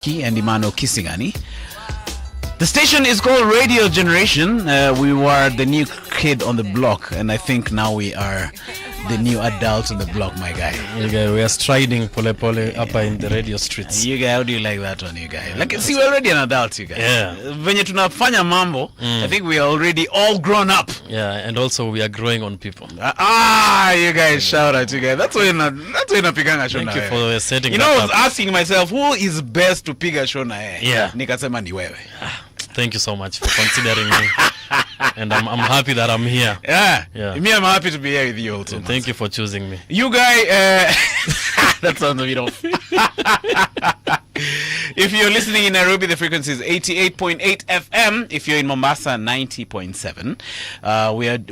And Emmanuel Kisingani. The station is called Radio Generation. We were the new kid on the block, and I think now we are the new adults on the block, my guy. You guys, we are striding pole pole up in the radio streets. You guys, how do you like that one, you guys? Like, see, we're already an adult, you guys. Yeah. Venye tunafanya mambo, I think we are already all grown up. Yeah, and also we are growing on people. You guys, shout out, you guys. That's why napiganga show na. Thank you for setting. You know, I was asking myself, who is best to piga show na yeye? Yeah. Nikasema ni wewe. Thank you so much for considering me. And I'm happy that I'm here. Yeah. Yeah. Me, I'm happy to be here with you also. Thank you for choosing me. You guys, that sounds a bit off. If you're listening in Nairobi, the frequency is 88.8 FM. If you're in Mombasa, 90.7.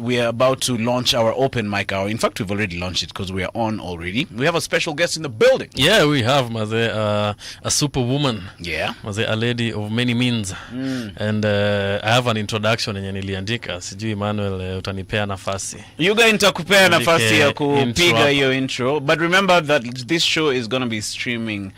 We are about to launch our open mic hour. In fact, we've already launched it because we are on already. We have a special guest in the building. Yeah, we have a superwoman. Yeah. A lady of many means. And I have an introduction yenye niliandika. Sijui Emmanuel utanipea nafasi. You guys nitakupea nafasi ya kupiga hiyo intro. But remember that this show is going to be streaming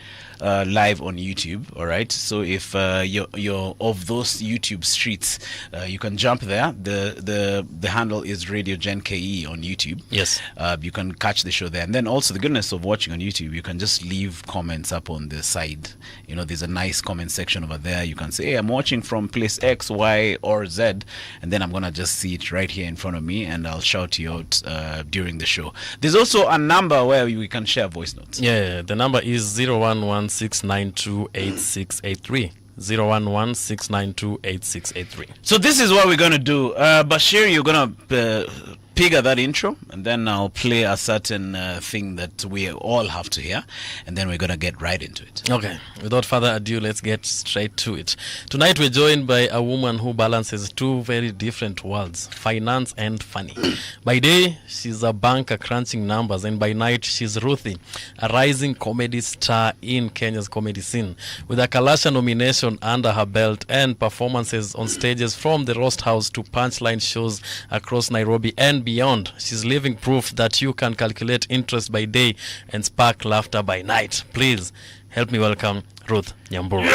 live on YouTube, all right? So if you're of those YouTube streets, you can jump there. The handle is Radio Gen KE on YouTube. Yes. You can catch the show there. And then also the goodness of watching on YouTube, you can just leave comments up on the side. You know, there's a nice comment section over there. You can say, hey, I'm watching from place X, Y, or Z. And then I'm going to just see it right here in front of me, and I'll shout you out during the show. There's also a number where we can share voice notes. Yeah, the number is 011-692-8683. 011-692-8683. So this is what we're going to do. Bashir, you're going to figure that intro, and then I'll play a certain thing that we all have to hear, and then we're going to get right into it. Okay, without further ado, let's get straight to it. Tonight we're joined by a woman who balances two very different worlds, finance and funny. By day, she's a banker crunching numbers, and by night, she's Ruthie, a rising comedy star in Kenya's comedy scene. With a Kalasha nomination under her belt and performances on stages from the Roast House to punchline shows across Nairobi and beyond, she's living proof that you can calculate interest by day and spark laughter by night. Please help me welcome Ruth Nyambura.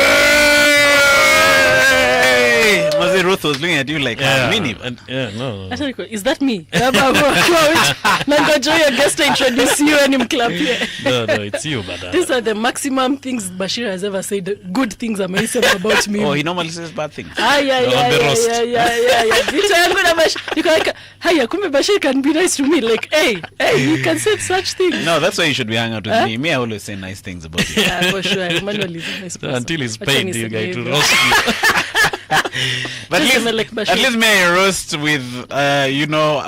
Yay! Ruth was looking at you like, mini. No. Is that me? Nangoja your guest to introduce you and him clap here. No, it's you, but these are the maximum things Bashir has ever said. Good things amazing about me. Oh, he normally says bad things. Yeah. Vitu yangu na Bashir. Niko like, haya, kumbe Bashir can be nice to me. Like, hey, you can say such things. No, that's why you should be hanging out with me. Me, I always say nice things about you. Yeah, for sure. Emmanuel is a nice person. Until he's paid, you guys to roast you. But at least may I roast with,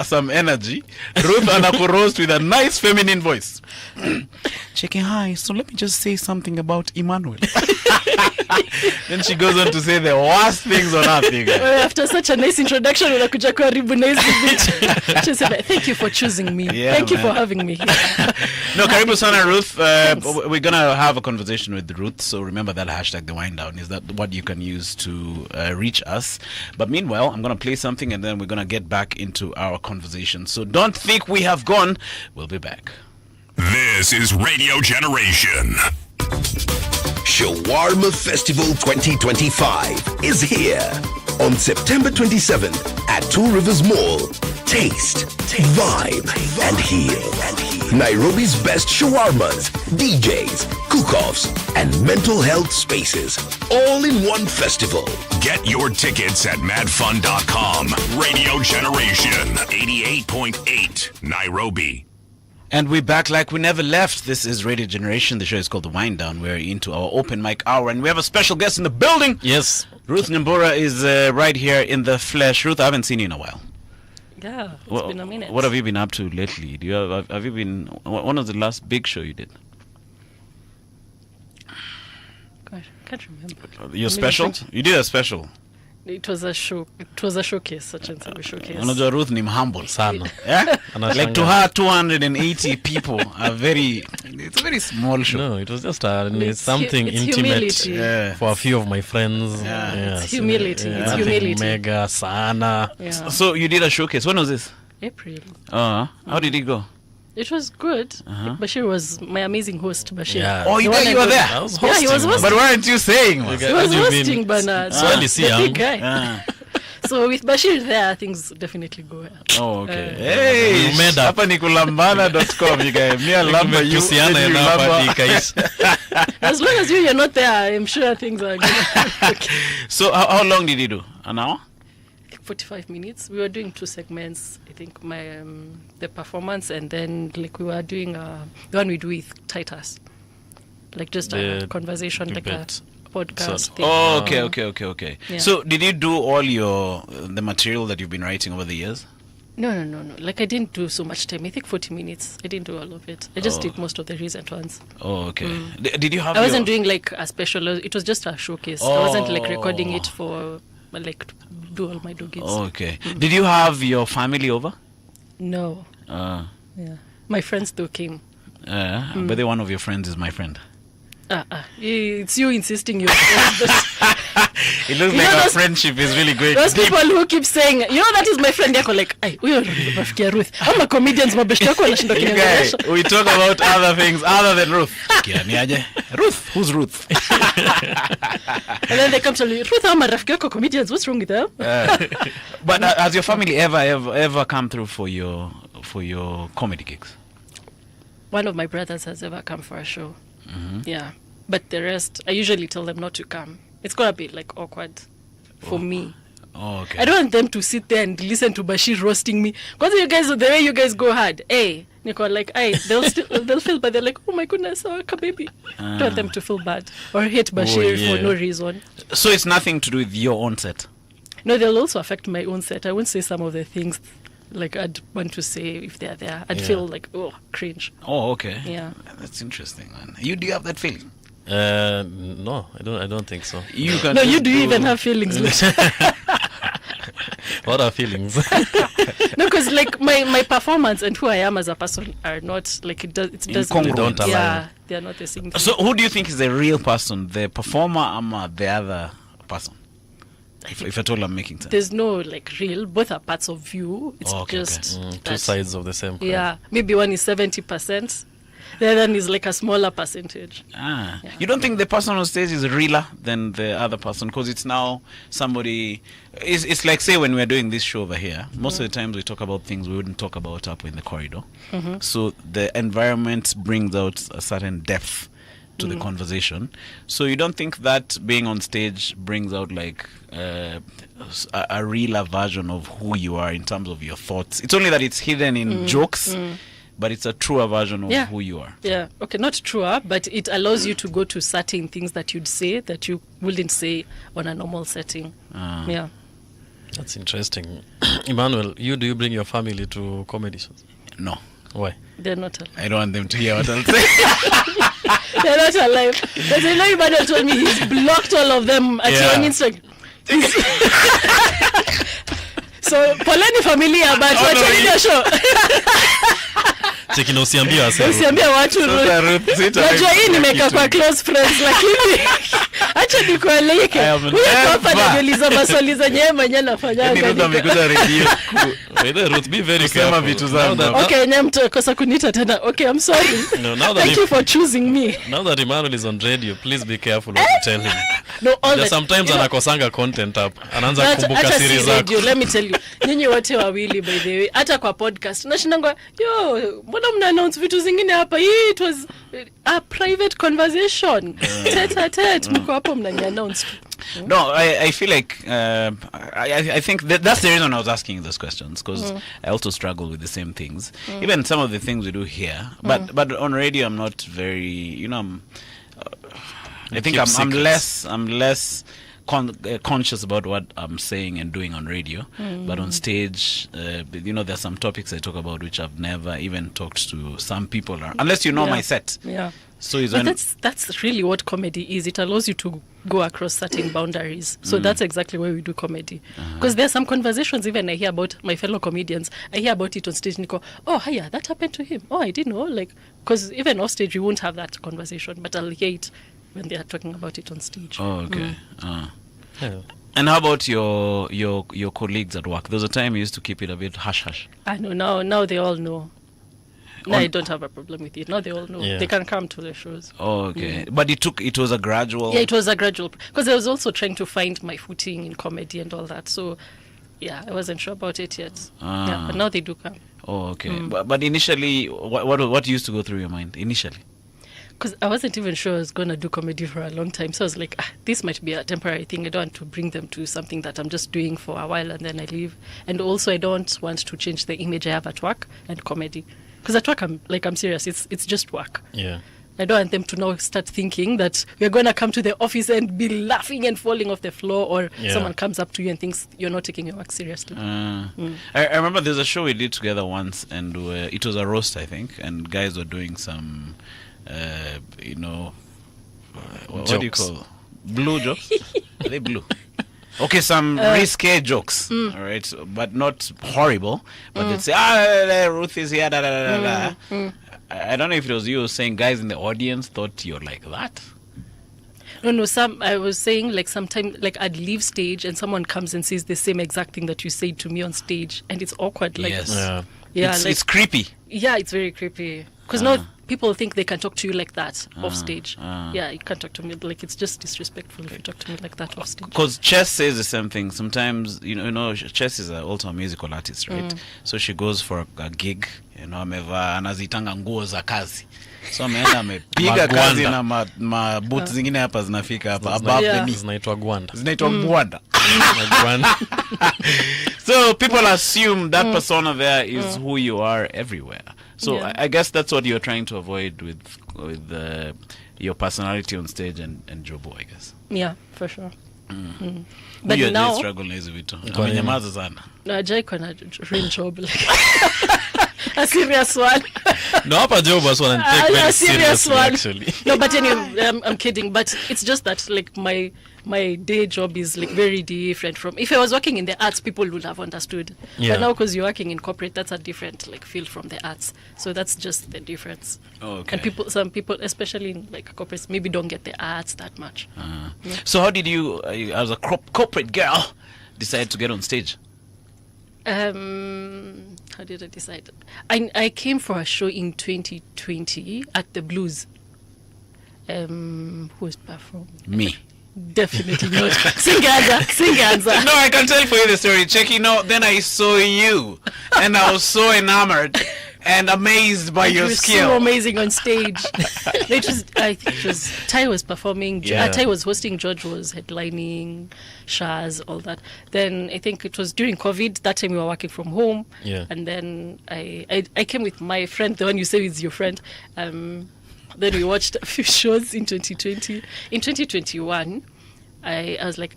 some energy. Ruth anaku roast with a nice feminine voice. Checking hi, so let me just say something about Emmanuel. Then she goes on to say the worst things on earth. After such a nice introduction, unakuja kuharibu nice bitch. She said, thank you for choosing me. Yeah, thank you for having me here. No, karibu sana Ruth. We're going to have a conversation with Ruth, so remember that hashtag the wind down. Is that what you can use to reach us? But meanwhile, I'm going to play something, and then we're going to get back into our conversation. So don't think we have gone. We'll be back. This is Radio Generation. Shawarma Festival 2025 is here. On September 27th at Two Rivers Mall. Taste, vibe, and heal. Nairobi's best shawarmas, DJs, cook-offs, and mental health spaces. All in one festival. Get your tickets at madfun.com. Radio Generation 88.8 Nairobi. And we're back like we never left. This is Radio Generation. The show is called The Wind Down. We're into our open mic hour, and we have a special guest in the building. Yes. Ruth Nyambura is right here in the flesh. Ruth, I haven't seen you in a while. Yeah, it's been a minute. What have you been up to lately? Do you have you been? When was the last big show you did? Gosh, I can't remember. Your special? You did a special. It was a show. It was a showcase, such and such a showcase. Unajua Ruth ni humble sana. Yeah? Like to her 280 people are it's a very small show. No, it was just something intimate for a few of my friends. It's humility. It's humility. Mega sana. Yeah. So you did a showcase. When was this? April. How did it go? It was good. Bashir was my amazing host, Bashir. Yeah. Oh, you were there? I was Yeah, he was hosting. hosting. But weren't you saying? You man? guys- He was What do you mean? hosting, Bernard. Swahili The big Siam. guy. Ah. So with Bashir there, things definitely go well. Oh, okay. Uh, Hey, You made up. hapa ni kulambana.com, you guys. Me and Lamba, you. Tusiana then you enough Lamba. hadi ikaisha. As long as you're not there, I'm sure things are good. Okay. So how long did you do? An hour? I think 45 minutes. We were doing 2 segments. I think my the performance, and then like we were doing the one we do with Titus, like just a The conversation, like a debate. podcast So- thing. Oh, okay. Yeah. So did you do all the material that you've been writing over the years? No. Like I didn't do so much time. I think 40 minutes. I didn't do all of it. I just Oh. did most of the recent ones. Oh, okay. Did you have I wasn't your... doing like a special. It was just a showcase. I wasn't like recording it Oh. for like to do all my doggies. Oh, okay. Did you have your family over? No. Uh, Yeah. My friends though came. But then one of your friends is my friend. It's you insisting you're It looks You like know our those- friendship is really great. those people who keep saying, you know, that is my friend yako, like, ay, huyo rafiki ya Ruth. Ama comedians mabeshte yako wanashinda You guys, kuniangalia. we talk about other things other than Ruth. Kiani aje? Ruth? Who's Ruth? And then they come to me, Ruth, ama rafiki yako comedians, what's wrong with them? But has your family ever come through for your comedy gigs? One of my brothers has ever come for a show. Yeah. But the rest, I usually tell them not to come. It's gonna be like awkward for me. Oh, okay. I don't want them to sit there and listen to Bashir roasting me. Because you guys, the way you guys go hard, Nico, like, they'll feel bad. They're like, oh my goodness, baby. Don't want them to feel bad or hate Bashir yeah. for no reason. So it's nothing to do with your own set. No, they'll also affect my own set. I won't say some of the things like I'd want to say if they're there. I'd Yeah. feel like, oh, cringe. Oh, okay. Yeah. That's interesting, man. Do you have that feeling? No, I don't think so. You can No, just you do even have feelings. What are feelings? No, because like my performance and who I am as a person are not like it doesn't. Incongruent. Don't align. Yeah, they're not the same thing. So who do you think is the real person, the performer or the other person? If at all I'm making sense. There's no like real. Both are parts of you. It's Okay, just Two that- sides of the same coin. Yeah, maybe one is 70%. The other one is like a smaller percentage. Ah. Yeah. You don't think the person on stage is realer than the other person? Because it's now somebody... It's like, say, when we're doing this show over here, most of the times we talk about things we wouldn't talk about up in the corridor. So the environment brings out a certain depth to the conversation. So you don't think that being on stage brings out like a realer version of who you are in terms of your thoughts? It's only that it's hidden in jokes, but it's a truer version of Yeah. who you are. Yeah, okay, not truer, but it allows you to go to certain things that you'd say that you wouldn't say on a normal setting. Yeah. That's interesting. Emmanuel, do you bring your family to comedy shows? No. Why? They're not alive. I don't want them to hear what I'll say. They're not alive. But you know, Emmanuel told me he's blocked all of them at Yeah. your Instagram. So, poleni familia, but Oh, no, watching you- the show. Cheki na usiambie wase. Usiambia watu Sasa Ruth, sita- najua hii nimeka kwa close friends, lakini acha nikueleke. I have Huyo hapa never- najiuliza maswali zenye yeye mwenyewe anafanya. Yaani Ruth amekuja redio Wait, Ruth, be very kusema careful. vitu Now zangu. that- Okay, nye mtakosa kuniita tena. Okay, I'm sorry. No, now that Thank you for choosing me. Now that Emmanuel is on radio, please be careful what you tell him. No, all Just the sometimes you know, anakosanga content up. Anaanza hata kukumbuka siri si zako. radio, let me tell you. Nyinyi wote wawili by the way, hata kwa podcast. Nashindangwa, mbona mna announce vitu zingine hapa? Hii it was a private conversation. Tete a tete, mko hapo mnani announce. No, I feel like I think that's the reason I was asking those questions, because I also struggle with the same things. Even some of the things we do here, but on radio I'm not very, I think keep I'm less conscious about what I'm saying and doing on radio, but on stage, there's some topics I talk about which I've never even talked to some people unless you know Yeah. my set. Yeah. So it's But when that's really what comedy is. It allows you to go across certain boundaries. So that's exactly why we do comedy. Because there are some conversations even I hear about my fellow comedians. I hear about it on stage and go, oh, yeah, that happened to him. Oh, I didn't know. Like, because even off stage, we won't have that conversation. But I'll hear it when they are talking about it on stage. Oh, okay. Yeah. And how about your colleagues at work? There was a time you used to keep it a bit hush hush. I know. Now they all know. No, I don't have a problem with it. Now they all know. Yeah. They can come to the shows. Oh, okay. But it was a gradual. Yeah, it was a gradual, because I was also trying to find my footing in comedy and all that. So, yeah, I wasn't sure about it yet. Yeah, but now they do come. Oh, okay. But initially, what used to go through your mind initially? Because I wasn't even sure I was going to do comedy for a long time. So I was like, this might be a temporary thing. I don't want to bring them to something that I'm just doing for a while and then I leave. And also, I don't want to change the image I have at work and comedy. Because at work, I'm serious. It's just work. Yeah. I don't want them to now start thinking that we're going to come to the office and be laughing and falling off the floor, or someone comes up to you and thinks you're not taking your work seriously. I remember there's a show we did together once, and it was a roast, I think, and guys were doing some, what do you call blue jokes? Are they blue? Okay, some risque jokes, all right, but not horrible. But they'd say, Ruth is here, da da da da da. I don't know if it was you saying guys in the audience thought you're like that. No, I was saying like sometimes like I'd leave stage and someone comes and says the same exact thing that you said to me on stage, and it's awkward. Like, yes. Yeah, it's creepy. Yeah, it's very creepy. Because now people think they can talk to you like that off stage. Yeah, you can't talk to me. Like, it's just disrespectful if you talk to me like that off stage. Because Chess says the same thing. Sometimes, Chess is also a musical artist, right? So she goes for a gig, amevaa anazitanga nguo za kazi. So ameenda amepiga kazi na maboots zingine hapa zinafika hapa above the knee. Zinaitwa gwanda. Gwanda. So people assume that persona there is who you are everywhere. So I guess that's what you're trying to avoid with your personality on stage and Jobo, I guess. Yeah, for sure. But you now struggle na hizo vitu. Amenyamaza sana. No, Jai kona real job, like a serious one. No, hapa job was one and take very seriously actually. No, but anyway, I'm kidding. But it's just that like my day job is like very different from, if I was working in the arts, people would have understood. Yeah. But now because you're working in corporate, that's a different like field from the arts. So that's just the difference. Oh, okay. And some people, especially in like corporates, maybe don't get the arts that much. So how did you, as a corporate girl, decide to get on stage? How did I decide? I came for a show in 2020 at the Blues. Who was performing? Me. Definitely not. Singanza. No, I can tell for you the story. Then I saw you, and I was so enamored and amazed by your skill. So amazing on stage. I think it was Ty was performing. Ty was hosting. George was headlining. Shaz, all that. Then I think it was during COVID. That time we were working from home. Yeah. And then I came with my friend, the one you say is your friend. Then we watched a few shows in 2020. In 2021, I was like,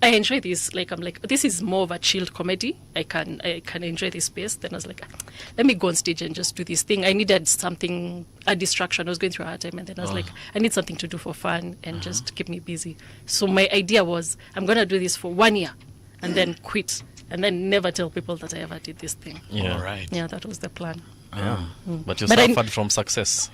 I enjoy this. Like, I'm like, this is more of a chilled comedy. I can enjoy this space. Then I was like, let me go on stage and just do this thing. I needed something, a distraction. I was going through a hard time, and then I was like, I need something to do for fun and just keep me busy. So my idea was, I'm gonna do this for 1 year, and then quit, and then never tell people that I ever did this thing. Yeah. All right. Yeah, that was the plan. Yeah. But you suffered from success.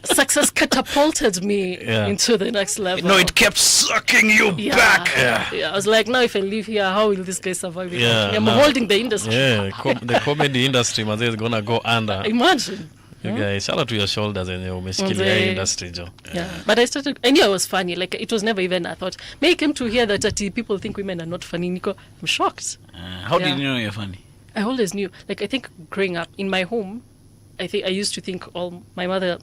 Success catapulted me into the next level. No, it kept sucking you back. Yeah, I was like, now if I live here, how will this guy survive? I'm no. holding the industry. Yeah, the comedy industry is gonna go under. Imagine. You guys, shout out to your shoulders and your umeshikilia industry, Joe. Yeah, but I knew I was funny. Like, it was never even a thought. May I came to hear that people think women are not funny, Nico. I'm shocked. How did you know you're funny? I always knew. Like, I think growing up in my home, I used to think my mother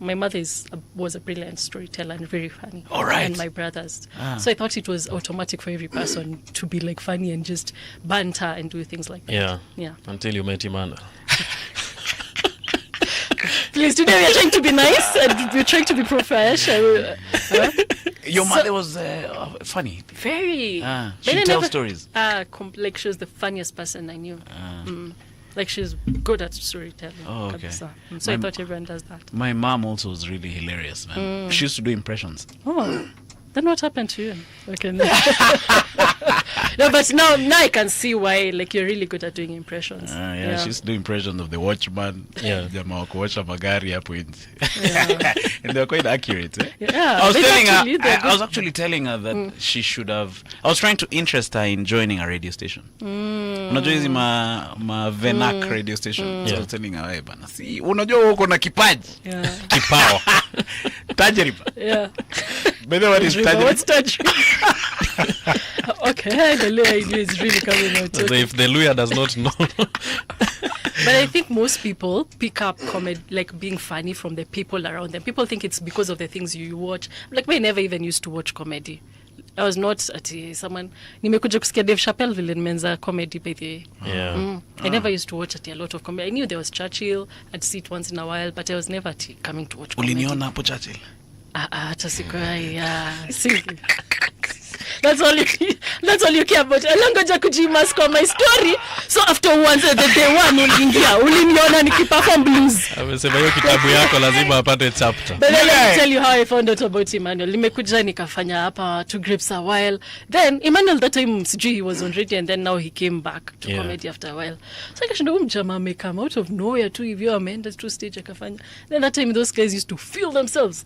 was a brilliant storyteller and very funny. All right. And my brothers. So I thought it was automatic for every person to be like funny and just banter and do things like that. Yeah. Until you met Emmanuel. Please, today we are trying to be nice and we're trying to be professional. Your mother was funny. Very. She tells stories. Like, she was the funniest person I knew. Like, she's good at storytelling. Oh, okay. So I thought everyone does that. My mom also was really hilarious, man. She used to do impressions. Oh, then what happened to you? Okay. No, but now I can see why, like, you're really good at doing impressions. Yeah, she's doing impressions of the watchman. Yeah. Jamaa wa kuosha magari hapo nje. And they're quite accurate. Eh? Yeah. I was telling actually, her, I was actually telling her that she should have. I was trying to interest her in joining a radio station. Unajua hizi ma Venac radio station. So I was telling her, hey bana, si unajua uko na kipaji. Yeah. Kipao. Tajriba. Yeah. But what is tajriba? What's tajriba? Okay, the Luya idea is really coming out. So if the Luya does not know. But I think most people pick up comedy, like being funny, from the people around them. People think it's because of the things you watch. Like, I never even used to watch comedy. I was not at someone. Nimekuja kusikia Dave Chappelle vile nimeanza comedy by the way. Yeah. I never used to watch a lot of comedy. I knew there was Churchill. I'd see it once in a while, but I was never coming to watch comedy. Uliniona hapo Churchill? Hata sikuwahi, see. That's all you care about. Alangoja kujimask kwa my story. So after once the day one uliingia, uliniona nikiperform blues. Amesema hiyo kitabu yako lazima apate chapter. But let me tell you how I found out about Emmanuel. Nimekuja nikafanya hapa Two Grapes a while. Then Emmanuel that time sijui he was on radio, and then now he came back to comedy after a while. So I kashinda mjama may come out of nowhere tu hivyo ameenda to stage akafanya. Then that time those guys used to feel themselves.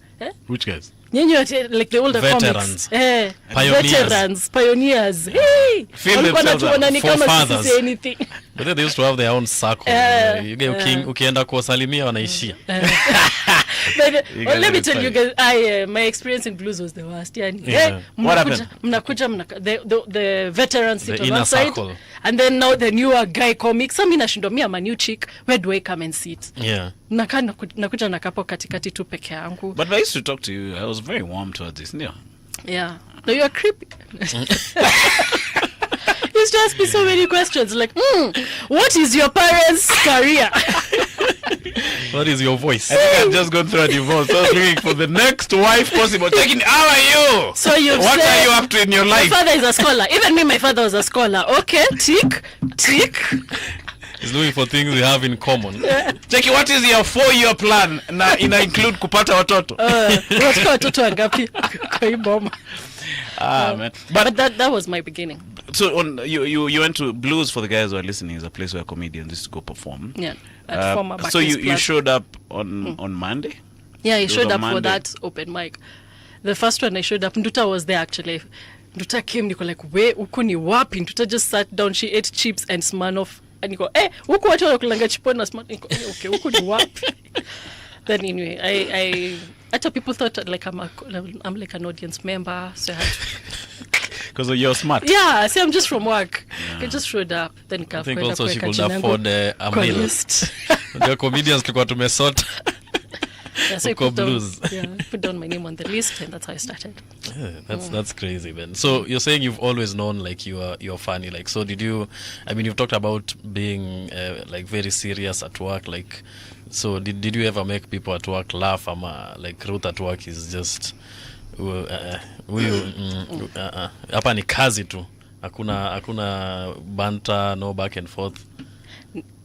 Which guys? Like the older veterans. Comics. Pioneers. Veterans, pioneers. Hey! Feel themselves Forefathers. Anything. But then they used to have their own circle. Ukienda kuwasalimia wanaishia. But let me tell you guys, my experience in blues was the worst. What happened? The veterans sit on inner one side, circle. and then now the newer guy comics. I'm a new chick. Where do I come and sit? Yeah. Nakuja nakapo katikati tu peke yangu. But I used to talk to you. I was very warm towards this. Yeah. No, you're creepy. You used to ask me so many questions like, what is your parents' career? What is your voice? I think I've just gone through a divorce. So I was looking for the next wife possible. Taking, how are you? So what are you up to in your life? My father is a scholar. Even me, my father was a scholar. Okay, tick. He's looking for things we have in common. Cheki, what is your 4-year plan? Na ina include kupata watoto. Unataka watoto wangapi kwa hii boma? Man. But that was my beginning. So you went to Blues, for the guys who are listening, is a place where comedians used to go perform. Yeah. At former so you showed up on Monday? Yeah, I showed up for that open mic. The first one I showed up, Nduta was there actually. Nduta came, Niko like, we uku ni wapi? Nduta just sat down, she ate chips and Smirnoff. And Niko, uku watu wanakulanga chipona Smirnoff. Niko, okay, uku ni wapi? Then anyway, I thought people thought like I'm like an audience member, so I had to. Because you're smart. Yeah, see, I'm just from work. I just showed up. Then I think also she could afford a meal. The comedians tulikuwa tumesort. Yeah, so I put down my name on the list, and that's how I started. Yeah, that's crazy, man. So you're saying you've always known like you're funny. Like, so did you? I mean, you've talked about being like very serious at work. Like, so did you ever make people at work laugh? Like Ruth at work is just hapa ni kazi tu. Hakuna banter, no back and forth.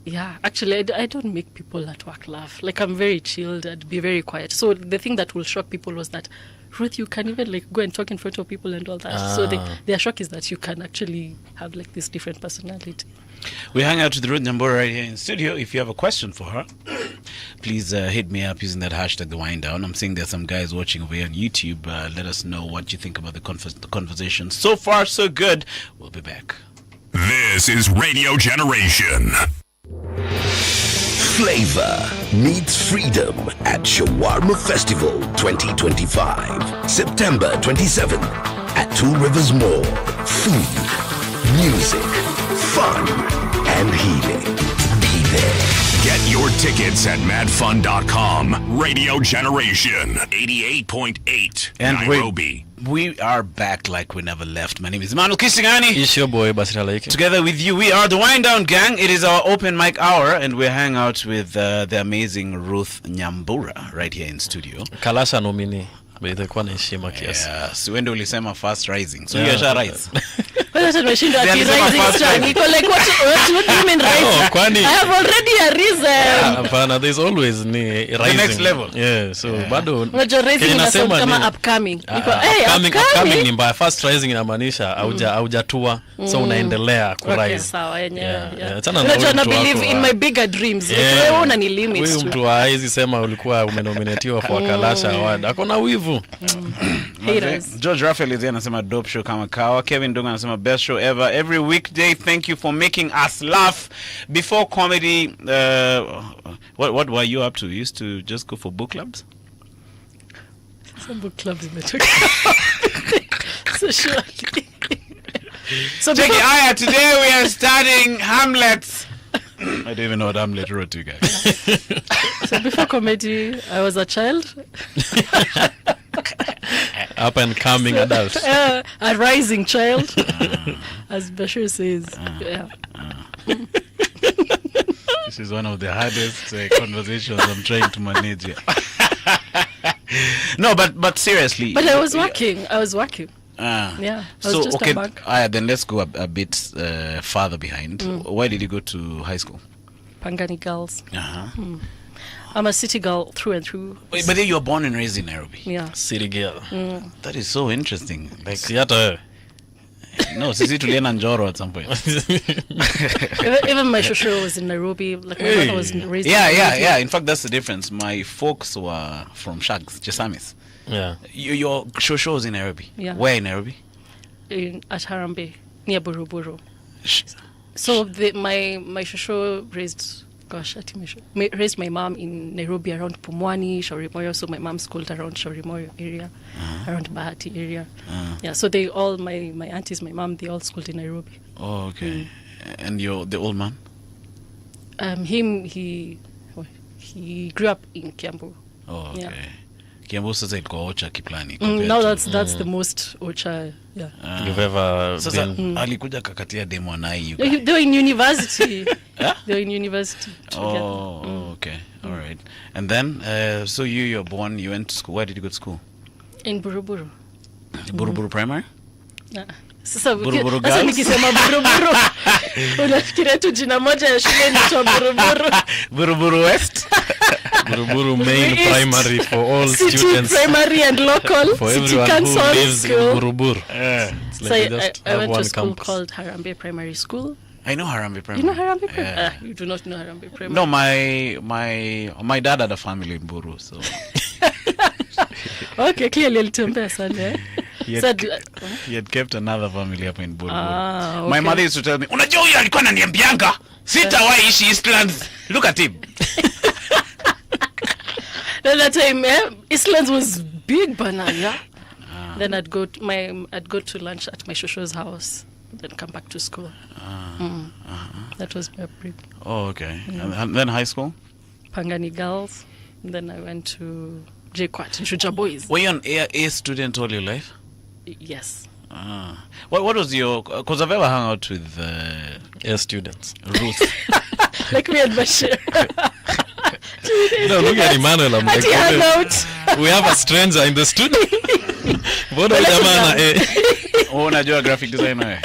Yeah, actually, I don't make people at work laugh. Like, I'm very chilled. I'd be very quiet. So the thing that will shock people was that, Ruth, you can even like go and talk in front of people and all that. So their shock is that you can actually have like this different personality. We hang out with Ruth Nyambura right here in studio. If you have a question for her, please hit me up using that hashtag The Wind Down. I'm seeing there's some guys watching over here on YouTube. Let us know what you think about the conversation. So far, so good. We'll be back. This is Radio Generation. Flavor meets freedom at Shawarma Festival 2025. September 27th at Two Rivers Mall. Food, music, fun, and healing. Be there. Get your tickets at madfun.com. Radio Generation 88.8 and Nairobi. We are back like we never left. My name is Emmanuel Kisingani. It's your boy Basira Laike. Together with you, we are the Wind Down Gang. It is our open mic hour, and we hang out with the amazing Ruth Nyambura right here in studio. Kalasha nomini. Itakuwa na heshima kiasi. Yes, wende ulisema fast rising. So you are rise. Hata tunashinda ati Alisema rising first star. time. Niko like what do you mean rising? kwani- I have already a reason. Hapana, there's always ni rising. next level. Yeah, so bado Unajua rising Kenya ina sound nasema kama ni- upcoming. Niko upcoming upcoming. ni mbaya. First rising inamaanisha haujatua, so unaendelea ku Okay, rise. sawa yenyewe. Yeah, Yeah. achana na Unajua huyu na mtu wako believe in wa- my bigger dreams. Like Yeah. wewe una ni limits Huyu tu. mtu hawezi sema ulikuwa umenominatiwa for Kalasha Award. Akona wivu. Haters. George Raphael is anasema dope show kama kawa. Kevin Dunga anasema best show ever every weekday. Thank you for making us laugh. Before comedy, what were you up to? You used to just go for book clubs? Some book clubs imetoka. So surely. So Check it before, out. Today we are studying Hamlet. I don't even know what Hamlet wrote to, guys. so before comedy, I was a child. Up and coming adult. A rising child, as Bashir says. Yeah. This is one of the hardest conversations I'm trying to manage here. No, but seriously. But I was working. Yeah. Yeah. I was So just okay, a bank. then let's go a bit farther behind. Why did you go to high school? Pangani girls. Uh-huh. I'm a city girl through and through. Wait, but then you were born and raised in Nairobi. Yeah. City girl. That is so interesting. Like, Si hata wewe. no, sisi tulienda Njoro at some point. Even my shosho was in Nairobi. Like my Hey. mother was raised Yeah, in yeah, Nairobi. yeah. In fact, that's the difference. My folks were from Shags, Chesamis. Yeah. Your shosho was in Nairobi. Yeah. Where in Nairobi? At Harambe, near Buruburu. Sh- So my shosho raised my mom in Nairobi around Pumwani, Shaurimoyo. So my mom schooled around Shaurimoyo area, around Bahati area. Yeah. So they all my aunties, my mom, they all schooled in Nairobi. Oh, okay. And the old man? He grew up in Kiambu. Oh, okay. Yeah. Kiambu sasa ilikuwa Ocha Kiplani. Now that's the most Ocha. Yeah. You've ever Sasa been alikuja kakatia demo nai They were in university. They were in university together. Oh, okay. All right. And then, so you were born, you went to school. Where did you go to school? In Buruburu. Buruburu Primary? Sasa Buruburu sasa girls? nikisema Buruburu unafikiria tu jina moja ya shule inaitwa Buruburu. Buruburu West? Buruburu main East. primary for all City students. primary and local. For City everyone who council lives in school. Buruburu. It's So like they just I have went one to school campus. called Harambe Primary School. I know Harambe Primary. You know Harambe Primary? Yeah. You do not know Harambe Primary. No, my dad had a family in Buru, so Okay, clearly alitembea sana. Eh? he So, had, he had kept another family up in Buru. Ah, My okay. mother used to tell me, unajua huyu alikuwa ananiambianga sitawahi ishi Eastlands. Look at him. At that time, Eastlands was big banana. Then I'd go to lunch at my shosho's house, then come back to school. That was my upbringing. Oh, okay. And then high school? Pangani girls. Then I went to JQuat in Shuja Boys. Were you an A student all your life? Yes. What was your... Because I've ever hung out with Yeah, students. Ruth. Like me and Bashir. No, look at Emmanuel. I'm like, Ati hang out. we have a stranger in the studio. Mbona huyu jamaa Oh, unajua graphic designer wewe?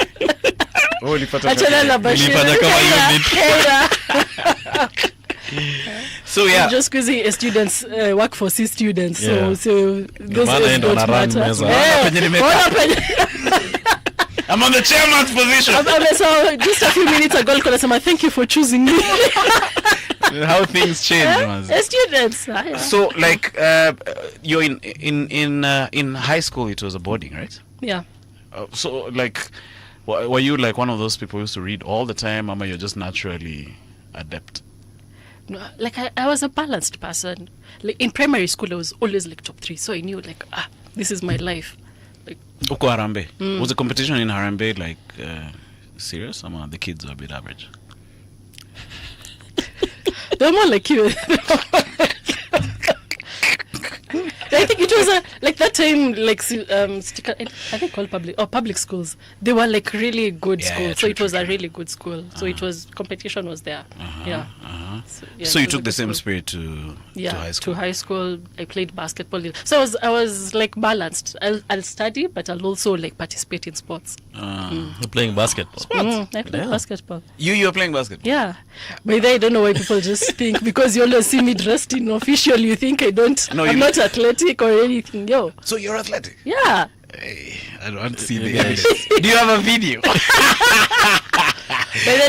Oh, ulipata Achana na Bashir. Nilifanya kama unit. Hera. So yeah. Just because students work for C students, Yeah. so those maana age ndo don't ana run matter. meza. Penye nimekaa. Ona penye- I'm on the chairman's position. So just a few minutes ago, alikuwa anasema, thank you for choosing me. How things change, man. Students. Yeah. So like you're in high school it was a boarding, right? Yeah. So like were you like one of those people who used to read all the time, or you're just naturally adept? No, like I was a balanced person. Like in primary school, I was always like top 3, so I knew like this is my life. Like Uko Harambe. Was the competition in Harambe like serious? Or the kids were a bit average? they're more like you. I think it was like that time, like I think all public schools. They were like really good schools. So it was a really good school. So it was competition was there. Yeah. So you took the same spirit to high school. To high school. I played basketball. So I was like balanced. I'll study, but I'll also like participate in sports. You're playing basketball. I played basketball. You were playing basketball. Yeah, but I don't know why people just think because you always see me dressed in official, you think I don't. No, I'm not athletic or anything. Yo. So you're athletic. Yeah. Hey, I don't see the evidence. Do you have a video?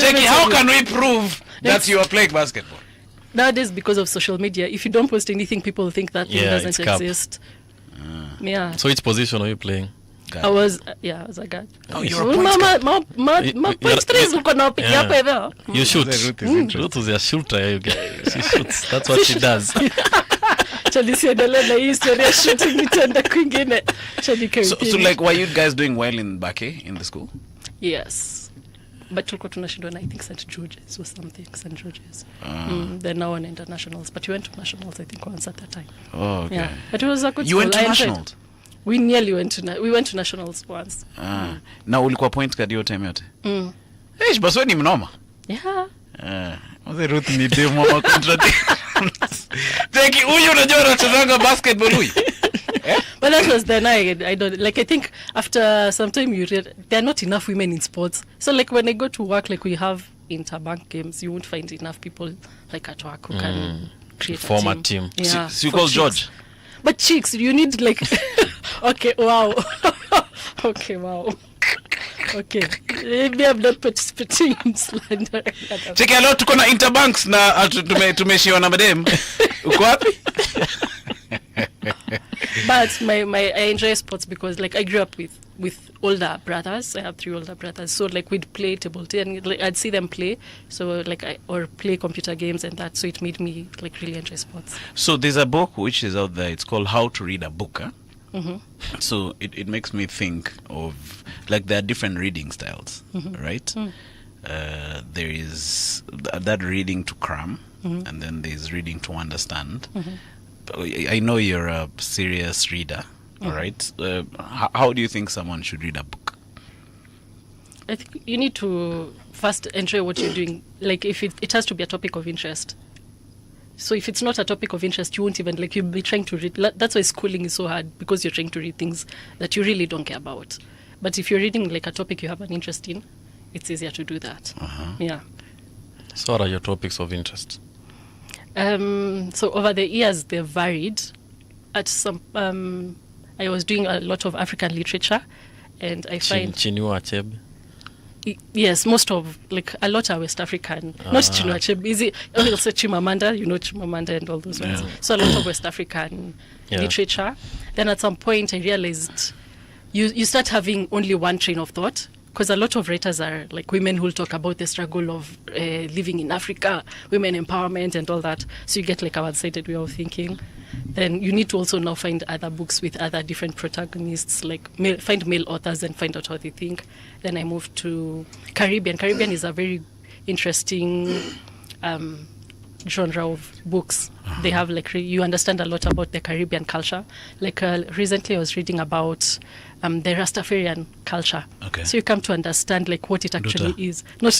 Jackie, how can we prove that you are playing basketball? Nowadays, because of social media, if you don't post anything, people think that thing doesn't exist. Yeah. So which position are you playing? I was a guard. Oh, you're a point guard. You shoot. Ruth is a shooter, you guys. She shoots. That's what she does. So like, were you guys doing well in Bake in the school? Yes. But tulikuwa tunashindwa I think St. George's or something. St. George's. They're now on internationals. But you went to nationals, I think, once at a time. Oh, okay. Yeah. But it was a good You school. went to nationals? We nearly went to nationals once. Na ulikuwa point guard hiyo time yote? Basi wewe ni mnoma. Yeah. Ruth ni demo wa contradict. Jackie, huyu unajua anachezanga basketball huyu? But that was then I don't like. I think after some time there are not enough women in sports. So like when I go to work, like we have interbank games, you won't find enough people like at work who can create a team. Yeah, so you call George. But chicks, you need like okay, wow. Okay, wow. Okay. Maybe I'm not participating in slander. Check a lot tuko na interbanks na tumeshiwa na madem. Uko wapi? But I enjoy sports because like I grew up with older brothers. I have 3 older brothers. So like we'd play table tennis. Like I'd see them play. So like or play computer games and that. So it made me like really enjoy sports. So there's a book which is out there. It's called How to Read a Book. Huh? So it makes me think of like there are different reading styles, right? There is that reading to cram, and then there's reading to understand. I know you're a serious reader, all right? How do you think someone should read a book? I think you need to first enjoy what you're doing. Like if it has to be a topic of interest. So if it's not a topic of interest, you won't even like you'll be trying to read. That's why schooling is so hard, because you're trying to read things that you really don't care about. But if you're reading like a topic you have an interest in, it's easier to do that. Yeah. So what are your topics of interest? So over the years they've varied. At some I was doing a lot of African literature, and I find Chinua Achebe. Yes, most of like a lot are West African. Not Chinua Achebe. Easy. Also Chimamanda, you know Chimamanda and all those ones. So a lot of West African literature. Then at some point I realized you start having only one train of thought, because a lot of writers are like women who will talk about the struggle of living in Africa, women empowerment and all that. So you get like a one-sided way of thinking. Then you need to also now find other books with other different protagonists, like find male authors and find out how they think. Then I moved to Caribbean. Caribbean is a very interesting genre of books. They have like you understand a lot about the Caribbean culture. Like recently I was reading about the Rastafarian culture. Okay. So you come to understand like what it actually is. Not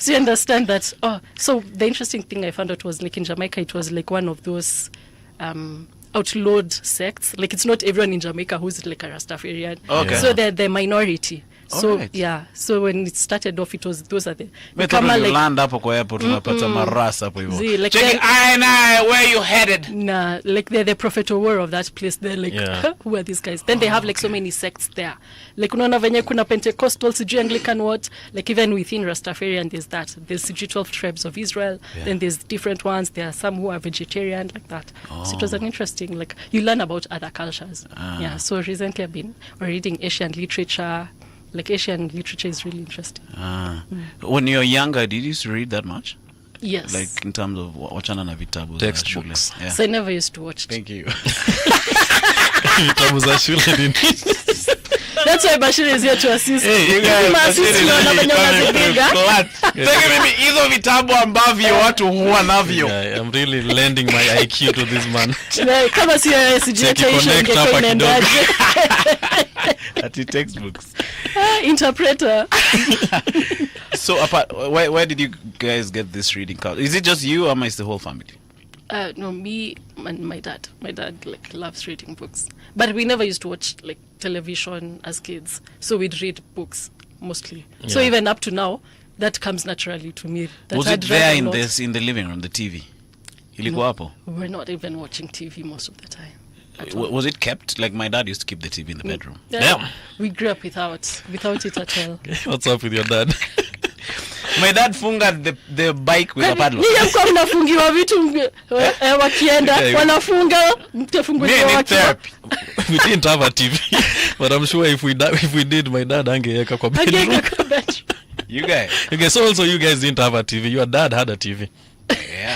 so you understand that. So the interesting thing I found out was like in Jamaica it was like one of those outlawed sects. Like it's not everyone in Jamaica who's like a Rastafarian. Okay. So they're the minority. So right. yeah, so when it started off, it was those are the kama like land hapo kwa airport unapata marasa hapo hivyo. Like checking where you headed. Nah, like they're the prophet war of that place. They're like who are these guys? Then they have like so many sects there. Like unaona venye kuna Pentecostal, sijui Anglican what. Like even within Rastafarian there's that. There's 12 tribes of Israel. Then there's different ones. There are some who are vegetarian like that. So it was an interesting like you learn about other cultures. Yeah. So recently I've been reading Asian literature. Like Asian literature is really interesting. When you were younger, did you used to read that much? Yes. Like in terms of wachana na vitabu textbooks. Yeah. So I never used to watch. Thank you. Vitabu za shule That's why Bashir is here to assist. Hey, you guys, mimi hizo vitabu ambavyo watu huwa navyo. I'm really lending my IQ to this man. Kama si sijitaisha ingekuwa inaendaje. Ati textbooks. Interpreter. So where did you guys get this reading culture? Is it just you or is the whole family? No, me and my dad. My dad like loves reading books, but we never used to watch like television as kids, so we'd read books mostly. Yeah. So even up to now, that comes naturally to me. Was it there in the living room, the TV? Ilikuwa hapo? We're not even watching TV most of the time. Was it kept? Like my dad used to keep the TV in the bedroom. Yeah. We grew up without it at all. What's up with your dad? My dad funga the bike with a padlock. Ni kwa mnafungiwa vitu wakienda wanafunga mtafunguliwa wakiwa. We didn't have a TV, but I'm sure if we did, my dad angeweka kwa bedroom. You guys also you guys didn't have a TV. Your dad had a TV.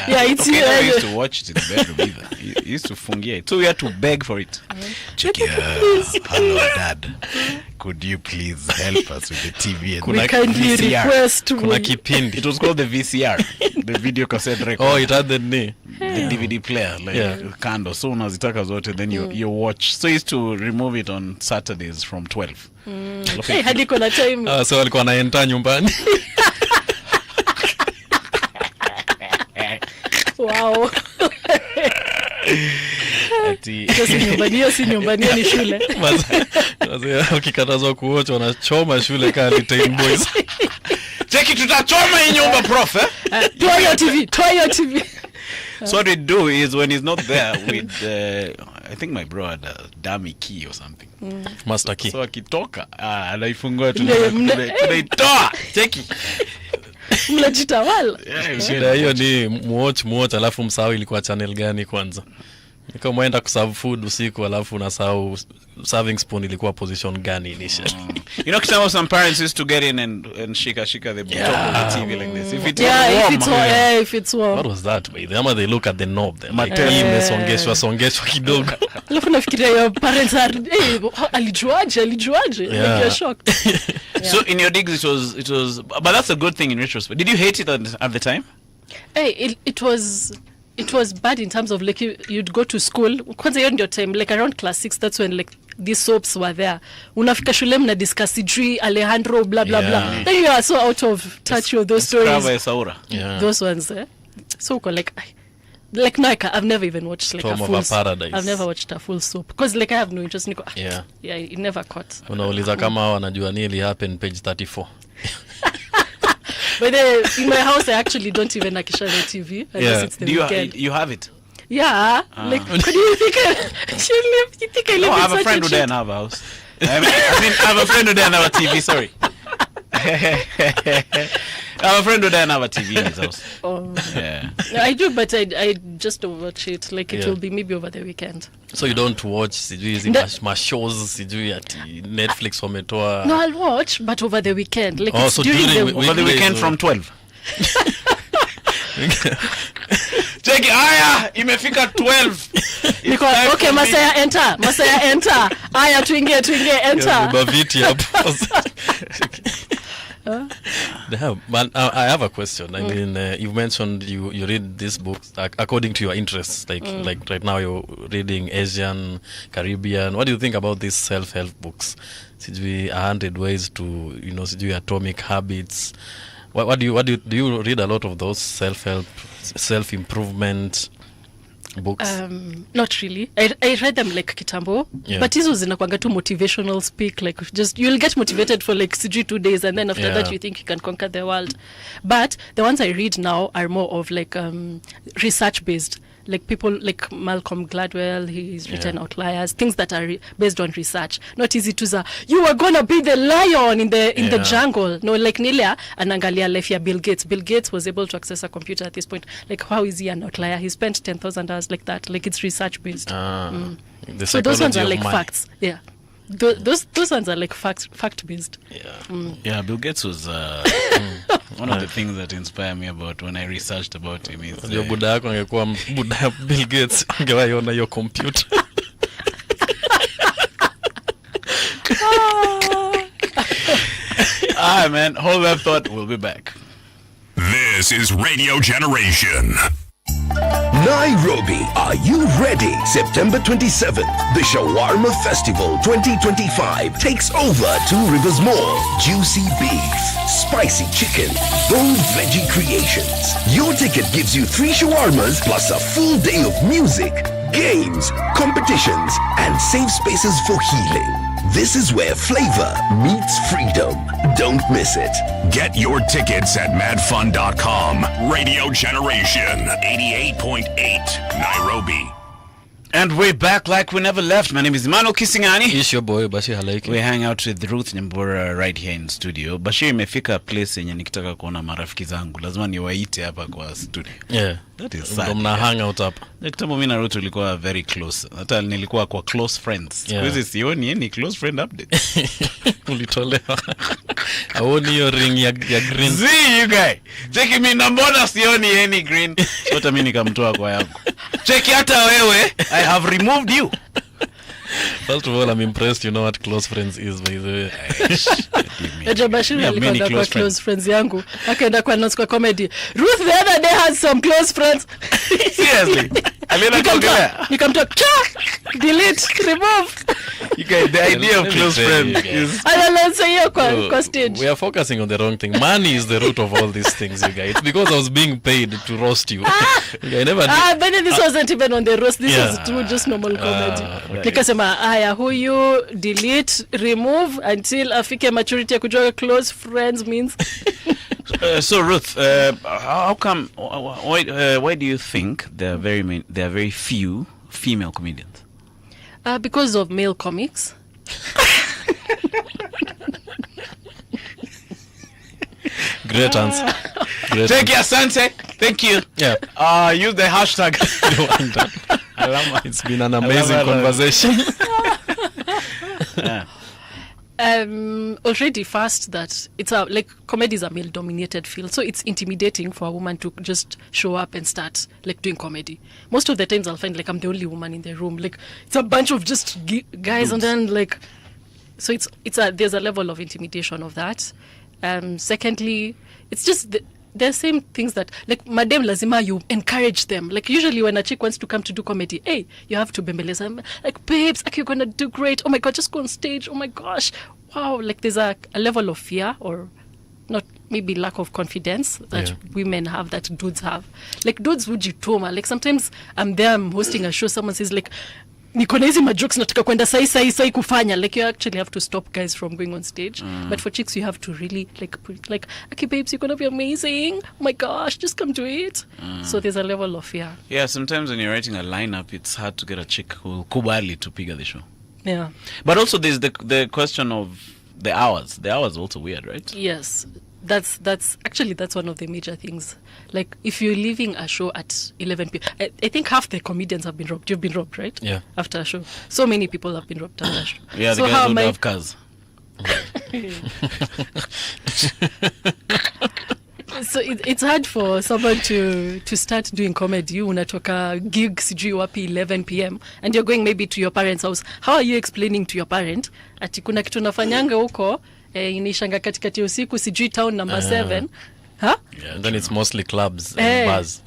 Yeah, it's okay, I used to watch it in the bedroom either. He used to fungia it. So we had to beg for it. Hello, Dad. Could you please help us with the TV and we kindly request kuna kipindi. It was called the VCR, the video cassette record. Oh, it had the name. The DVD player, like kando. So unazitaka zote, then you watch. So he used to remove it on Saturdays from 12. Hey, hadi kuna time. So alikuwa anaenda nyumbani. Wow. Si nyumbani ni shule. Ukikatazwa kuocha wanachoma shule kama Little Boys. Cheki tutachoma hii nyumba prof Toa your TV. So what we do is when he's not there with I think my bro had a dummy key or something. Master key. So akitoka anaifungua tunaitoa. Cheki. Mnajitawala. Shida hiyo ni muoch alafu msahau ilikuwa channel gani kwanza. Niko mwenda kuserve food usiku alafu unasahau serving spoon ilikuwa position gani initially. You know, some parents used to get in and shika the top of the TV like this. If it's warm. What was that? They look at the knob there. Imesongeshwa kidogo. Alafu nafikiria your parents are alijuaje like you're shocked. So in your digs it was but that's a good thing in retrospect. Did you hate it at the time? Hey, it was bad in terms of like you'd go to school kwanza hiyo ndio time like around class 6, that's when like these soaps were there. Unafika shule mna discuss Idri Alejandro blah blah blah, then you are so out of touch with those stories. Those ones so like no, I've never even watched like Storm a full Paradise. I've never watched a full soap because like I have no interest niko it never caught. Unauliza kama wanajua nini happen page 34. But in my house, I actually don't even akisha the TV. It's the weekend. You have it? Yeah. Like, what do you think? You think I live in I have such a friend who doesn't have a house. I have a friend who doesn't have a TV, sorry. I have a friend who doesn't have a TV in his house. Oh. Yeah. I do, but I just don't watch it. Like, it will be maybe over the weekend. So you don't watch my shows at Netflix wametoa? No, I'll watch, but over the weekend. Like, it's so during the over the weekend from 12. Cheki haya imefika 12. Okay, Masaya enter. Haya tuingie enter. Baviti hapo. I have a question. I mean, you mentioned you read these books according to your interests. Like right now you're reading Asian, Caribbean. What do you think about these self-help books? Sijui 100 Ways to, sijui Atomic Habits. What do you read a lot of those self-help, self-improvement books? Not really. I read them like kitambo, but hizo zinakuanga tu motivational speak, like just you'll get motivated for like 2 days and then after that you think you can conquer the world. But the ones I read now are more of like research based. Like people like Malcolm Gladwell, he's written Outliers, things that are based on research. Not easy to say, you are gonna be the lion in the jungle. No, like Nilia anangalia life ya Bill Gates. Bill Gates was able to access a computer at this point. Like, how is he an outlier? He spent 10,000 hours like that. Like, it's research based. So those ones are like facts. Yeah. Those ones are like fact based. Bill Gates was one of the things that inspired me about when I researched about him is your buda yako angekuwa buda Bill Gates angewaiona your computer. Man, hold that thought. We'll be back. This is Radio Generation. Nairobi, are you ready? September 27th, the Shawarma Festival 2025 takes over Two Rivers Mall. Juicy beef, spicy chicken, bold veggie creations. Your ticket gives you 3 shawarmas plus a full day of music, games, competitions, and safe spaces for healing. This is where flavor meets freedom. Don't miss it. Get your tickets at madfun.com. Radio Generation 88.8 Nairobi. And we're back like we never left. My name is Emmanuel Kisingani. It's your boy Bashir Halaiki. We hang out with Ruth Nyambura right here in studio. Bashir, imefika place yenye nikitaka kuona marafiki zangu lazima niwaite hapa kwa studio. Yeah. That is sad. Mna hang out hapa. Kitambo mimi na Ruth tulikuwa very close. Hata nilikuwa kwa close friends. Yeah. Hizi sioni any close friend update. Ulitolewa. Aoni hiyo ring ya green. See you guy. Cheki mimi na mbona sioni any green. So hata mimi nikamtoa kwa yangu. Cheki hata wewe. I have removed you. First of all, I'm impressed you know what close friends is, by the way. Bashir alikuwa kwa close friends yangu. Akaenda kwa announce kwa comedy. Ruth the other day had some close friends. Seriously. Nikamtoa. Delete, remove. You guys, the idea of close friends is... I don't say you kwa stage. We are focusing on the wrong thing. Money is the root of all these things, you guys. It's because I was being paid to roast you. I never did. But this wasn't even on the roast. This was just normal comedy. Nikasema, haya, huyu, delete, remove, until afike maturity ya kujua close friends means. So Ruth, how come? Why do you think there are very few female comedians? Because of male comics. Great answer. Take your sunset. Thank you. Yeah. Use the hashtag. It's been an amazing conversation. Yeah. Already first that it's like comedy is a male dominated field, so it's intimidating for a woman to just show up and start like doing comedy. Most of the times I'll find like I'm the only woman in the room, like it's a bunch of just guys. Dudes. And then like so there's a level of intimidation of that. Secondly, it's just the same things that like madam lazima you encourage them. Like usually when a chick wants to come to do comedy, hey, you have to bembeleza, like babes, like you're gonna do great, oh my god, just go on stage, oh my gosh, wow. Like there's a level of fear or not, maybe lack of confidence that women have that dudes have. Like dudes hujituma, like sometimes I'm there, I'm hosting a show, someone says like niko na hizi majokes nataka kwenda sai kufanya, like you actually have to stop guys from going on stage. But for chicks you have to really like okay babes, you're gonna be amazing, oh my gosh, just come do it. So there's a level of fear. Yeah, sometimes when you're writing a lineup it's hard to get a chick who kubali to piga the show. Yeah, but also there's the question of the hours also weird, right? Yes, that's one of the major things. Like if you're leaving a show at 11 p.m. I think half the comedians have been robbed. You've been robbed, right? Yeah. After a show, so many people have been robbed after a show. Yeah, so the guys don't have cars. So it's hard for someone to start doing comedy. You unatoka gig sijui wapi 11 p.m. and you're going maybe to your parents' house. How are you explaining to your parent ati kuna kitu nafanyanga huko inishanga katikati ya usiku sijui town number 7? Huh? Yeah, and then it's mostly clubs and bars.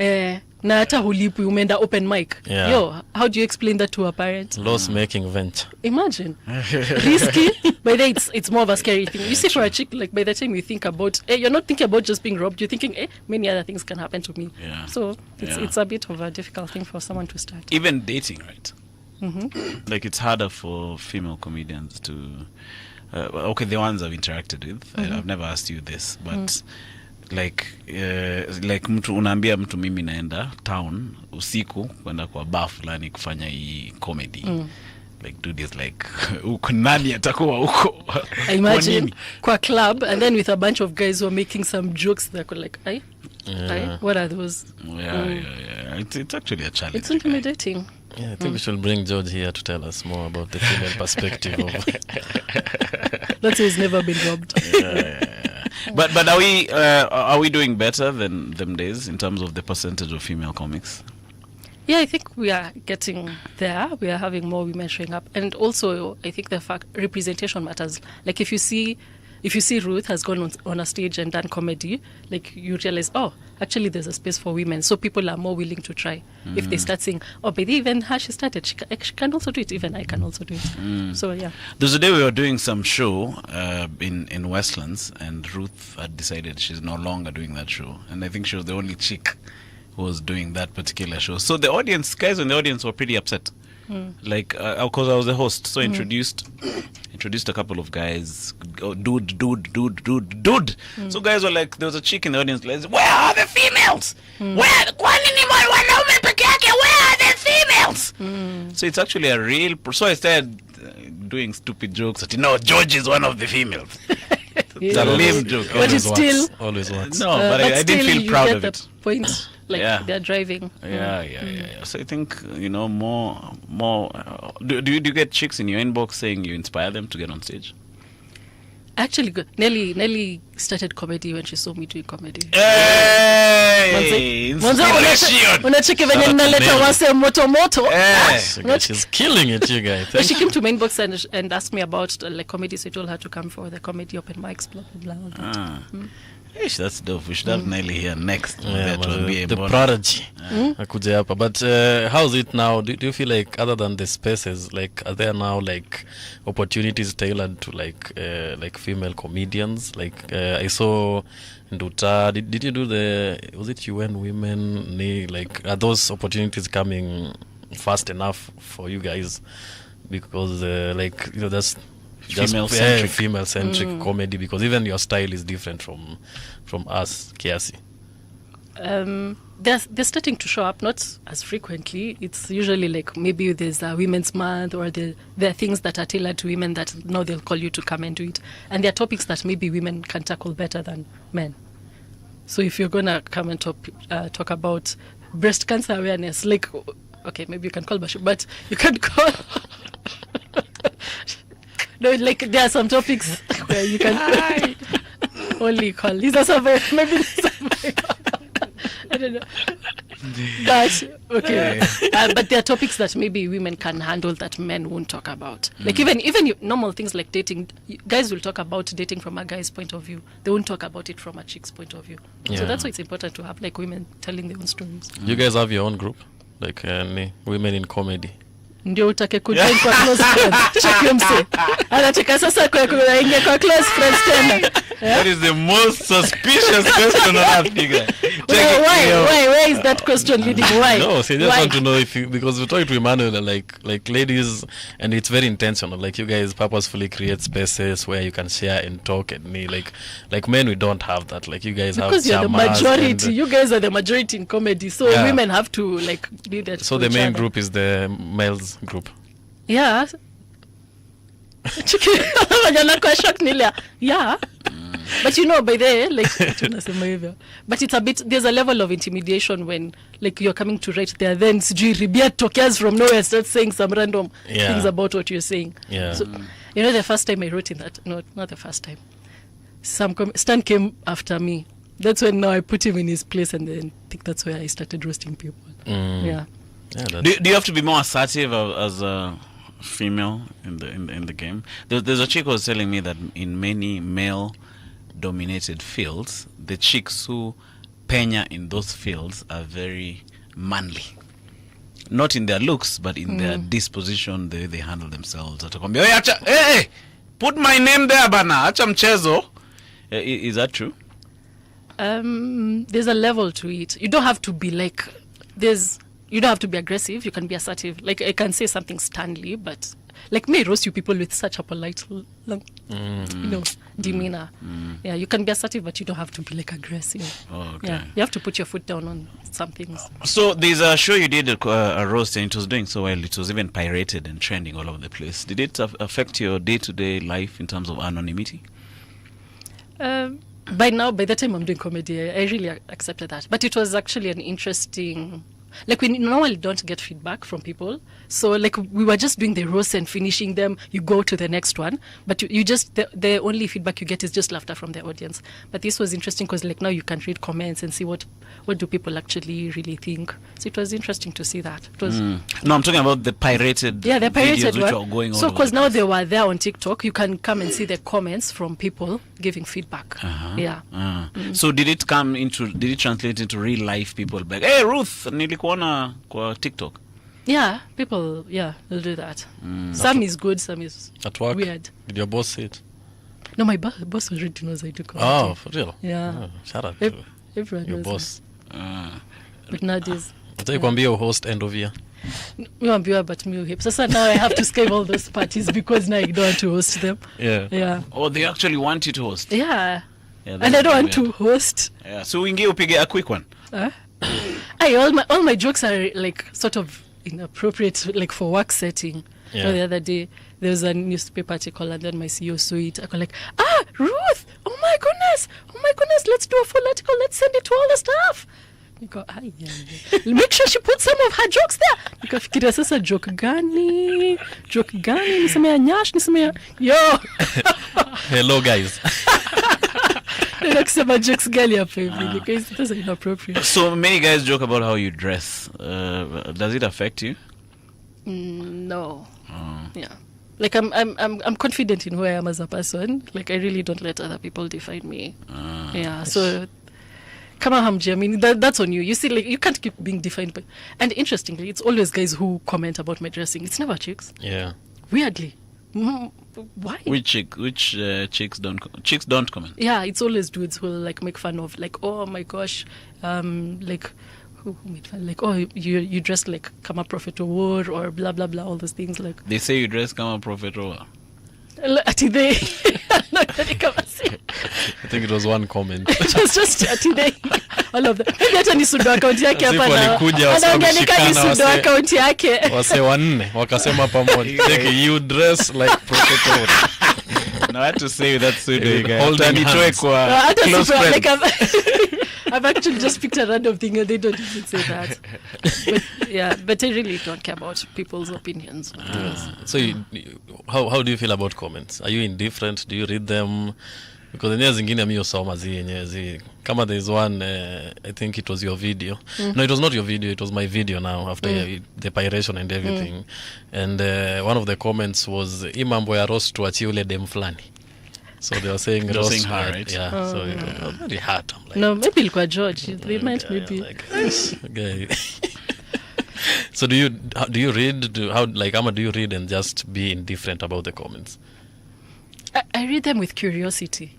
Na hata hulipwi, umeenda open mic. Yeah. Yo, how do you explain that to a parent? Loss making venture. Imagine. Risky. By then it's more of a scary thing. You see, for a chick, like by the time you think about, you're not thinking about just being robbed. You're thinking, many other things can happen to me. Yeah. So it's a bit of a difficult thing for someone to start. Even dating, right? Mm-hmm. Like it's harder for female comedians to. Okay, the ones I've interacted with. I've never asked you this, but. Like mtu unaambia mtu mimi naenda town usiku kwenda kwa bar fulani kufanya hii comedy. Like dude is like uko nani atakuwa huko? Imagine kwa club and then with a bunch of guys who are making some jokes that are like, what are those? Yeah. It's actually a challenge. It's intimidating. Yeah, I think we should bring George here to tell us more about the female perspective of That he's never been robbed. But are we doing better than them days in terms of the percentage of female comics? Yeah, I think we are getting there. We are having more women showing up, and also I think the fact representation matters. Like if you see Ruth has gone on a stage and done comedy, like you realize, oh, actually there's a space for women, so people are more willing to try. If they start saying, oh, but even how she started, she can also do it. Even I can also do it. So yeah. There's a day we were doing some show in Westlands, and Ruth had decided she's no longer doing that show, and I think she was the only chick who was doing that particular show. So the guys in the audience were pretty upset. Like, because I was the host, so introduced a couple of guys. Dude. So guys were like, there was a chick in the audience, like, where are the females? Where are the females? So it's actually a real. So I started doing stupid jokes that, George is one of the females. It's a lame joke. But it's still always works. No, but I didn't feel proud of it. Point. Like they're driving. Yeah. So I think more. Do you get chicks in your inbox saying you inspire them to get on stage? Actually, good. Nelly started comedy when she saw me doing comedy. Hey, Unacheki venye naleta wase moto. She's killing it, you guys. But she came to my inbox and asked me about like comedy, so I told her to come for the comedy open mics, blah blah blah. Ish, that's dope. We should have Nelly here next. The prodigy. Akuja hapa. But how's it now? Do you feel like, other than the spaces, like are there now like opportunities tailored to like female comedians? Like I saw Nduta. Did you do was it UN Women? Like are those opportunities coming fast enough for you guys? Because that's female-centric comedy, because even your style is different from us, Kiasi. They're starting to show up, not as frequently. It's usually like maybe there's a Women's Month, or there are things that are tailored to women that now they'll call you to come and do it. And there are topics that maybe women can tackle better than men. So if you're going to come and talk about breast cancer awareness, like, okay, maybe you can call Bashu, but you can call... No, like there are some topics where you can only call. He's also very, maybe I don't know. But okay, but there are topics that maybe women can handle that men won't talk about. Like even normal things like dating, guys will talk about dating from a guy's point of view. They won't talk about it from a chick's point of view. So that's why it's important to have like women telling their own stories. You guys have your own group, like women in comedy. Ndio utake kujoin kwa close friends. Cheki mse. Anataka sasa kwa kuingia kwa close friends tena. That is the most suspicious question on earth, nigga. Why is that question leading? Why? No, so I just want to know because we talked to Emmanuel, like ladies, and it's very intentional. Like you guys purposefully create spaces where you can share and talk, and like men, we don't have that. Like you guys have. Because you're the majority. You guys are the majority in comedy, so women have to like be that. So the main group is the males group. Yeah. Yeah. But by the like, but it's a bit, there's a level of intimidation when like you're coming to write there, then Ribia Tokias from nowhere starts saying some random things about what you're saying. Yeah. So, the first time I wrote in that, no, not the first time. Stan came after me. That's when now I put him in his place, and then I think that's where I started roasting people. Yeah. Do you have to be more assertive as a female in the game? There's a chick who was telling me that in many male-dominated fields, the chicks who penya in those fields are very manly. Not in their looks, but in their disposition, the way they handle themselves. Hey, put my name there, bana. Acha mchezo. Is that true? There's a level to it. You don't have to be like you don't have to be aggressive. You can be assertive. Like I can say something sternly, but like me roast you people with such a polite, demeanor. Yeah, you can be assertive, but you don't have to be like aggressive. Oh, okay. Yeah, you have to put your foot down on some things. So there's a show you did a roast, and it was doing so well. It was even pirated and trending all over the place. Did it affect your day-to-day life in terms of anonymity? By the time I'm doing comedy, I really accepted that. But it was actually an interesting. Like we normally don't get feedback from people. So like we were just doing the roast and finishing them. You go to the next one, but you just the only feedback you get is just laughter from the audience. But this was interesting because like now you can read comments and see what do people actually really think. So it was interesting to see that. It was No, I'm talking about the pirated the pirated videos which one. are going on. So because now they were there on TikTok, you can come and see the comments from people giving feedback. Yeah. So did it translate into real life people like, hey Ruth, nilikuona kwa TikTok? Yeah, people, they'll do that. Some is good, some is At work? weird. Did your boss say it? No, my boss already knows I do comedy. Oh, for real? Yeah. Oh, shout out Ev- to everyone your knows boss. But nowadays, Nataka kuambia host end of year. me ambiwa but me hip. So now I have to skip all those parties because now I don't want to host them. Yeah. Yeah. Oh, they actually want you to host. Yeah. Yeah, And I don't want to host. Yeah. So wingie upige a quick one. All my jokes are like sort of inappropriate, like for work setting. Yeah. So the other day there was a newspaper article and then my CEO saw it. I go like, Ruth, oh my goodness, let's do a full article, let's send it to all the staff. Niko, make sure she puts some of her jokes there. Nikafikiria sasa joke gani niseme ya nyash, niseme ya yo. Hello guys. Kusema jokes gali hapa hivi because it is inappropriate. So many guys joke about how you dress. Does it affect you? No. Yeah. Like I'm confident in who I am as a person. Like I really don't let other people define me. Yeah. So kama hamjiamini, that's on you. You see, like you can't keep being defined by. And interestingly, it's always guys who comment about my dressing. It's never chicks. Yeah. Weirdly. Why? Which chicks don't comment? Yeah, it's always dudes who will like make fun of like, oh my gosh, like who made fun, like, oh you dressed like Kama Prophet War or blah blah blah, all those things like. They say you dress kama prophet or Ati they. I think it was one comment. It was just ati they. All of them. Maybe hata ni sudo account yake hapa na. Walikuja Anaongeleka ni sudo account yake. Wase wanne wakasema pamoja. You dress like Prophet Lord. No, I had to say that pseudo you guys. Holding hands. Close friends. I've actually just picked a random thing and they don't even say that. But I really don't care about people's opinions. So how do you feel about comments? Are you indifferent? Do you read them? Because the zingine mi usoma zi kama there is one I think it was your video. No, it was not your video, it was my video now after the piratation and everything. And one of the comments was imambo ya roast tuachie ule dem fulani. So they were saying roast her, right? Yeah. So it was very hard. I'm like, no, maybe ilikuwa George. They might maybe. Like, okay. So do you read? Do you read and just be indifferent about the comments? I read them with curiosity.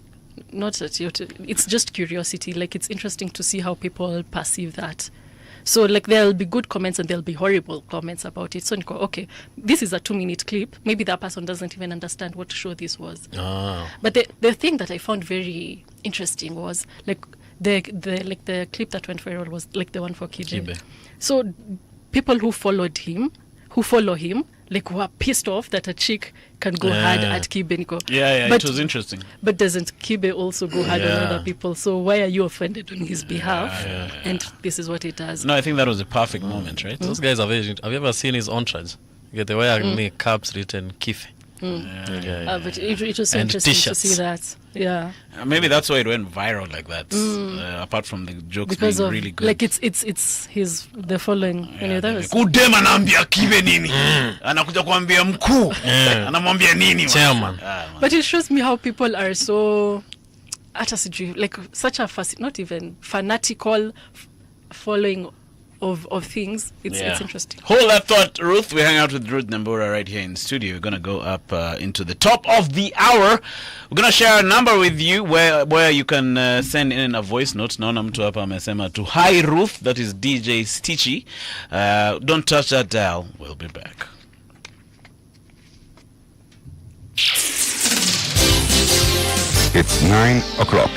Not that it's just curiosity. Like it's interesting to see how people perceive that. So like there'll be good comments and there'll be horrible comments about it. So you go, okay, this is a 2-minute clip. Maybe that person doesn't even understand what show this was. But the thing that I found very interesting was like the clip that went viral was like the one for Kibe. So people who follow him, like who are pissed off that a chick can go hard at Kibe. Nico. Yeah, but, it was interesting. But doesn't Kibe also go hard on other people? So why are you offended on his behalf? And this is what he does. No, I think that was a perfect moment, right? Those guys are very... Have you ever seen his entourage? They wear caps written Kife. But it was so interesting t-shirts. to see that. Yeah. Maybe that's why it went viral like that. Apart from the jokes Because being of really good. like it's the following. That was Kudem anaambia Kibe nini? Anakuja kuambia mkuu. Anamwambia nini? Chairman. But it shows me how people are so like such a not even fanatical following of things. It's interesting. Hold that thought, Ruth. We hang out with Ruth Nyambura right here in the studio. We're gonna go up into the top of the hour. We're gonna share a number with you where you can send in a voice note. Naona mtu hapa amesema to hi Ruth, that is DJ Stitchy. Don't touch that dial. We'll be back. It's 9 o'clock.